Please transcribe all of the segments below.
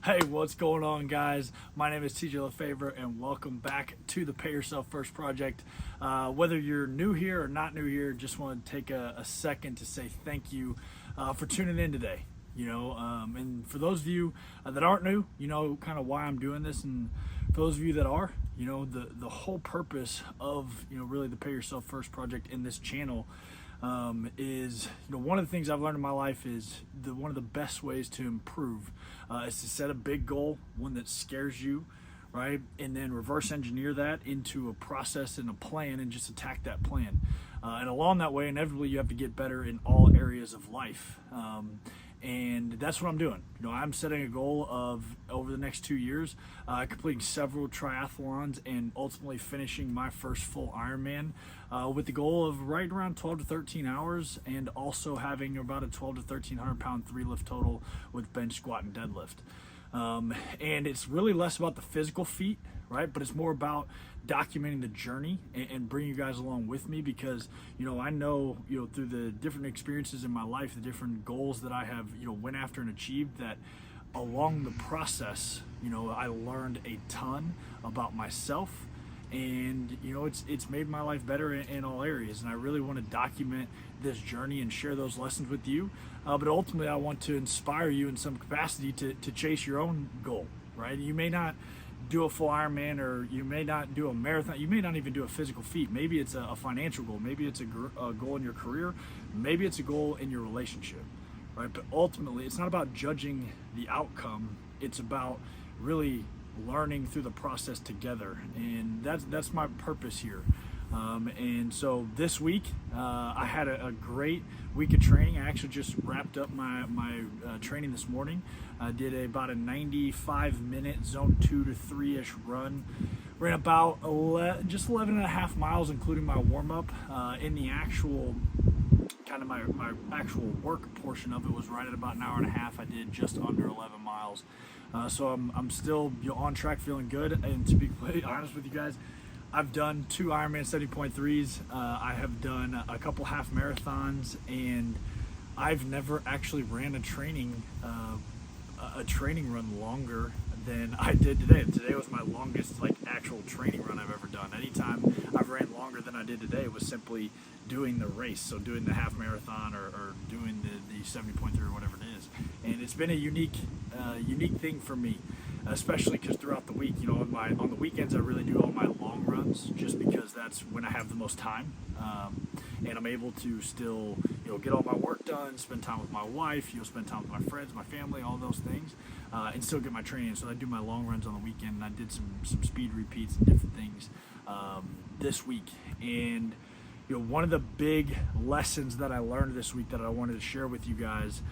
Hey, what's going on, guys? My name is TJ Lefevre, and welcome back to the Pay Yourself First Project. Whether you're new here or not new here, just want to take a second to say thank you for tuning in today. And for those of you that aren't new, you know kind of why I'm doing this, and for those of you that are, the whole purpose of really the Pay Yourself First Project in this channel is one of the things I've learned in my life is one of the best ways to improve is to set a big goal, one that scares you, right, and then reverse engineer that into a process and a plan, and just attack that plan. And along that way, inevitably, you have to get better in all areas of life. And that's what I'm doing. I'm setting a goal of, over the next 2 years, completing several triathlons and ultimately finishing my first full Ironman with the goal of right around 12 to 13 hours, and also having about a 12 to 1300 pound 3-lift total with bench, squat, and deadlift. And it's really less about the physical feat, right? But it's more about documenting the journey and bringing you guys along with me, because I know through the different experiences in my life, the different goals that I have went after and achieved, that along the process I learned a ton about myself, and it's made my life better in all areas. And I really want to document this journey and share those lessons with you, but ultimately I want to inspire you in some capacity to chase your own goal, right? You may not do a full Ironman, or you may not do a marathon, you may not even do a physical feat. Maybe it's a financial goal, maybe it's a goal in your career, maybe it's a goal in your relationship, right? But ultimately it's not about judging the outcome, it's about really learning through the process together, and that's my purpose here. And so this week I had a great week of training. I actually just wrapped up my training this morning. I did about a 95-minute zone 2 to 3-ish run. Ran about just 11 and a half miles, including my warm-up. In the actual kind of my actual work portion of it was right at about an hour and a half. I did just under 11 miles. So I'm still on track, feeling good. And to be completely honest with you guys, I've done 2 Ironman 70.3s. I have done a couple half marathons, and I've never actually ran a training run longer than I did today. Today was my longest actual training run I've ever done. Anytime I've ran longer than I did today was simply doing the race, so doing the half marathon or doing the 70.3 or whatever it is. And it's been a unique thing for me, especially because throughout the week, on the weekends I really do all my long runs, just because that's when I have the most time, and I'm able to still get all my work done, spend time with my wife, spend time with my friends, my family, all those things, and still get my training. So I do my long runs on the weekend, and I did some speed repeats and different things this week. And one of the big lessons that I learned this week that I wanted to share with you guys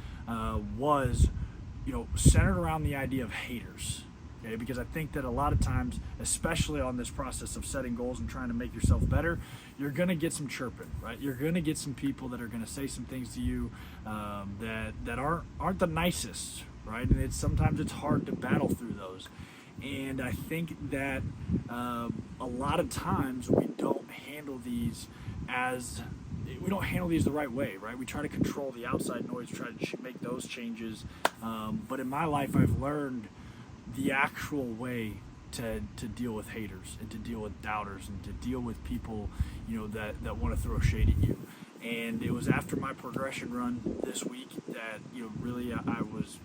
was centered around the idea of haters. Okay, because I think that a lot of times, especially on this process of setting goals and trying to make yourself better, you're going to get some chirping, right? You're going to get some people that are going to say some things to you that aren't the nicest, right? And sometimes it's hard to battle through those. And I think that a lot of times we don't handle these the right way, right? We try to control the outside noise, try to make those changes. But in my life, I've learned the actual way to deal with haters, and to deal with doubters, and to deal with people that want to throw shade at you. And it was after my progression run this week that really I was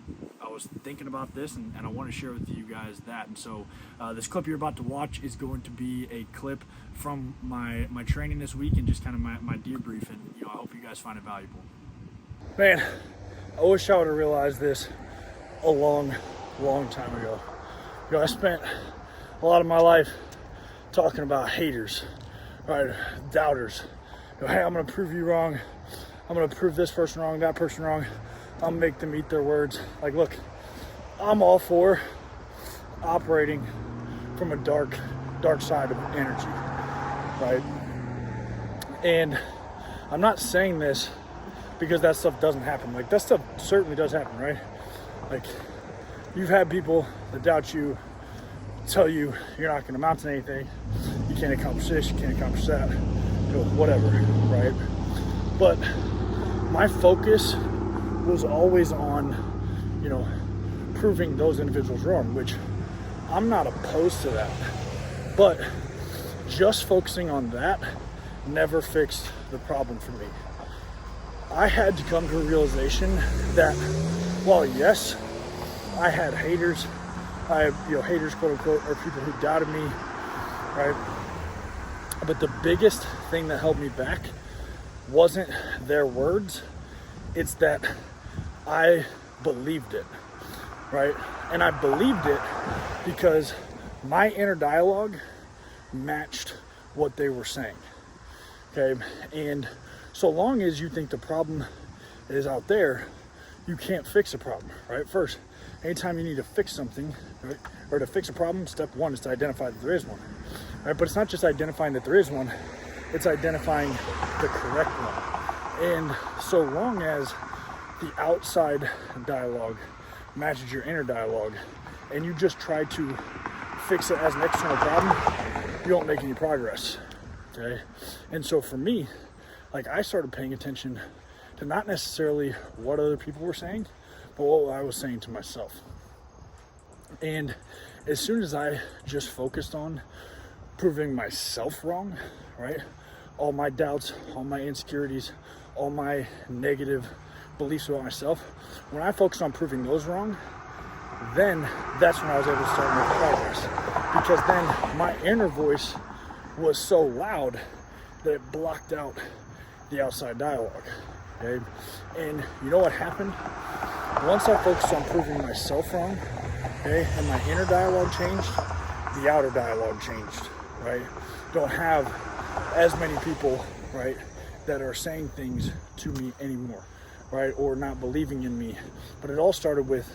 thinking about this, and I want to share with you guys that. And so this clip you're about to watch is going to be a clip from my training this week, and just kind of my debrief, and I hope you guys find it valuable. Man, I wish I would have realized this a long time ago. I spent a lot of my life talking about haters, right? Doubters. Hey, I'm gonna prove you wrong. I'm gonna prove this person wrong, that person wrong. I'll make them eat their words. Look, I'm all for operating from a dark side of energy, right? And I'm not saying this because that stuff doesn't happen. That stuff certainly does happen, right? You've had people that doubt you, tell you you're not going to amount to anything, you can't accomplish this, you can't accomplish that, whatever, right? But my focus was always on, proving those individuals wrong, which I'm not opposed to that. But just focusing on that never fixed the problem for me. I had to come to a realization that, well, yes, I had haters. I have, haters, quote unquote, or people who doubted me, right? But the biggest thing that held me back wasn't their words. It's that I believed it, right? And I believed it because my inner dialogue matched what they were saying, okay? And so long as you think the problem is out there, you can't fix a problem, right? First, anytime you need to fix something, right, or to fix a problem, step one is to identify that there is one, right? But it's not just identifying that there is one, it's identifying the correct one. And so long as the outside dialogue matches your inner dialogue, and you just try to fix it as an external problem, you don't make any progress, okay? And so for me, like, I started paying attention to not necessarily what other people were saying, but what I was saying to myself. And as soon as I just focused on proving myself wrong, right? All my doubts, all my insecurities, all my negative beliefs about myself, when I focused on proving those wrong, then that's when I was able to start making progress. Because then my inner voice was so loud that it blocked out the outside dialogue, okay? And you know what happened? Once I focused on proving myself wrong, okay, and my inner dialogue changed, the outer dialogue changed, right? Don't have as many people, right, that are saying things to me anymore, right, or not believing in me. But it all started with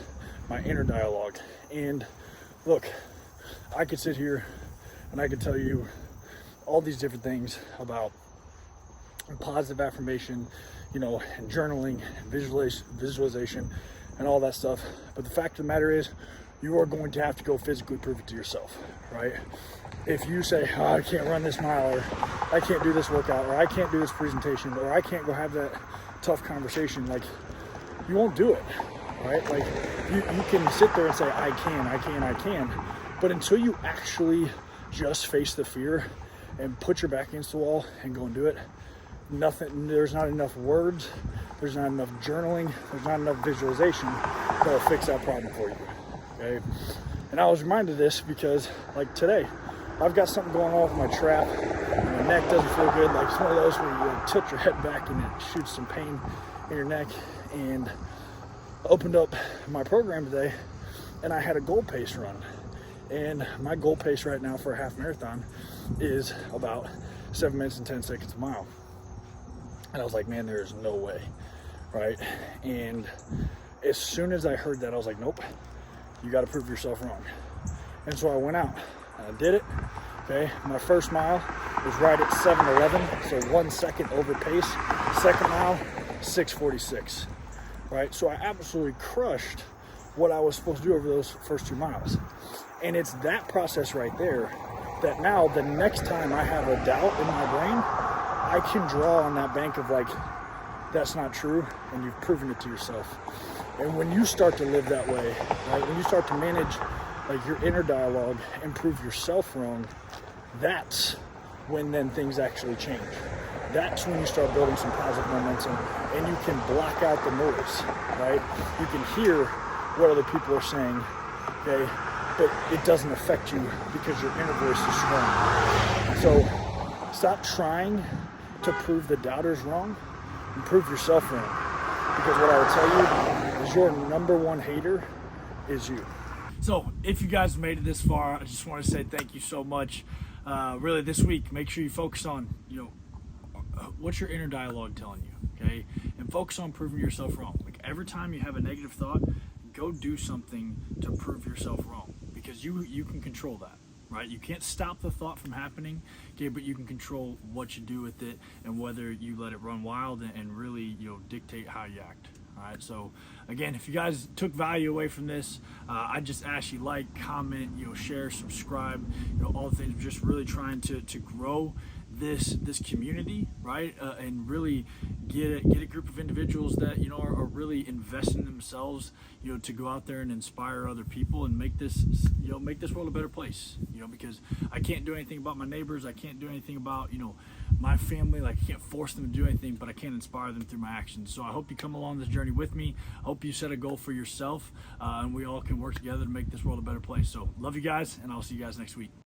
my inner dialogue. And look, I could sit here and I could tell you all these different things about positive affirmation, and journaling and visualization and all that stuff. But the fact of the matter is, you are going to have to go physically prove it to yourself, right? If you say, oh, I can't run this mile, or I can't do this workout, or I can't do this presentation, or I can't go have that tough conversation, like, you won't do it, right? Like, you can sit there and say, I can, but until you actually just face the fear and put your back against the wall and go and do it, there's not enough words, there's not enough journaling, there's not enough visualization that will fix that problem for you, okay? And I was reminded of this because, like, today, I've got something going on with my trap, and my neck doesn't feel good. Like, it's one of those where you tilt your head back and it shoots some pain in your neck. And I opened up my program today, and I had a goal pace run. And my goal pace right now for a half marathon is about 7 minutes and 10 seconds a mile. And I was like, man, there's no way, right? And as soon as I heard that, I was like, nope, you got to prove yourself wrong. And so I went out and I did it. Okay, my first mile was right at 7:11, so 1 second over pace. Second mile, 6:46, right? So I absolutely crushed what I was supposed to do over those first 2 miles. And it's that process right there that now the next time I have a doubt in my brain, I can draw on that bank of, like, that's not true, and you've proven it to yourself. And when you start to live that way, right, when you start to manage, like, your inner dialogue and prove yourself wrong, that's when then things actually change. That's when you start building some positive momentum, and you can block out the noise, right? You can hear what other people are saying, okay, but it doesn't affect you because your inner voice is strong. So stop trying to prove the doubters wrong and prove yourself wrong. Because what I will tell you is your number one hater is you. So if you guys made it this far, I just want to say thank you so much. Really, this week, make sure you focus on, what's your inner dialogue telling you, okay? And focus on proving yourself wrong. Like, every time you have a negative thought, go do something to prove yourself wrong, because you can control that, right? You can't stop the thought from happening, okay, but you can control what you do with it and whether you let it run wild and really, dictate how you act. All right, so again, if you guys took value away from this, I just ask you like, comment, share, subscribe, all the things. We're just really trying to grow this community, right? And really get a group of individuals that are really investing in themselves, to go out there and inspire other people and make this world a better place. Because I can't do anything about my neighbors, I can't do anything about my family. Like, I can't force them to do anything, but I can inspire them through my actions. So I hope you come along this journey with me. I hope you set a goal for yourself, and we all can work together to make this world a better place. So love you guys, and I'll see you guys next week.